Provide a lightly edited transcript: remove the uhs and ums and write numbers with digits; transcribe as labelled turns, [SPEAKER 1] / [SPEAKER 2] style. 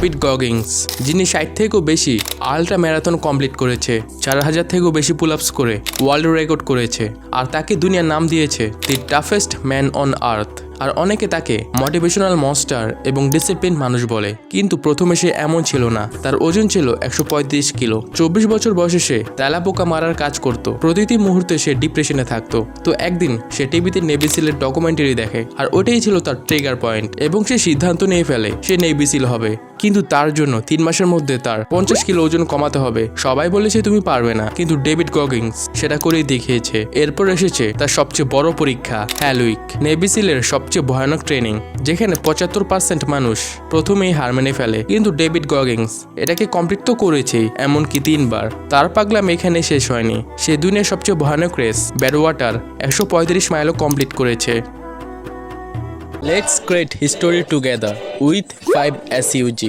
[SPEAKER 1] David গগিংস, যিনি 60 থেকেও বেশি আল্ট্রা ম্যারাথন কমপ্লিট করেছে, 4000 থেকেও বেশি পুল আপস করে ওয়ার্ল্ড রেকর্ড করেছে, আর তাকে দুনিয়ার নাম দিয়েছে দি টাফেস্ট ম্যান অন আর্থ। আর অনেকে তাকে মোটিভেশনাল মনস্টার এবং ডিসিপ্লিন মানুষ বলে, কিন্তু প্রথমে সে এমন ছিল না। তার ওজন ছিল 135 কিলো। 24 বছর বয়সে সে তেলাপোকা মারার কাজ করত। প্রতিটি মুহূর্তে সে ডিপ্রেশনে থাকতো। তো একদিন সে টিভিতে নেভি সিলের ডকুমেন্টারি দেখে, আর ওটাই ছিল তার ট্রিগার পয়েন্ট, এবং সে সিদ্ধান্ত নিয়ে ফেলে সে নেভি সিল হবে। কিন্তু তার জন্য 3 মাসের মধ্যে তার 50 কিলো ওজন কমাতে হবে। সবাই বলেছে তুমি পারবে না, কিন্তু ডেভিড গগিংস সেটা করেই দেখিয়েছে। এরপর এসেছে তার সবচেয়ে বড় পরীক্ষা, হ্যালউইক, নেভি সিলের সবচেয়ে ভয়ানক ট্রেনিং, যেখানে 75% মানুষ প্রথমেই হার মেনে ফেলে। কিন্তু ডেভিড গগিংস এটাকে কমপ্লিট তো করেছেই, এমনকি 3 বার। তার পাগলাম এখানে শেষ হয়নি। সে দুনিয়ার সবচেয়ে ভয়ানক রেস ব্যাডওয়াটার 135 মাইলও কমপ্লিট করেছে। Let's create history together with 5SUG.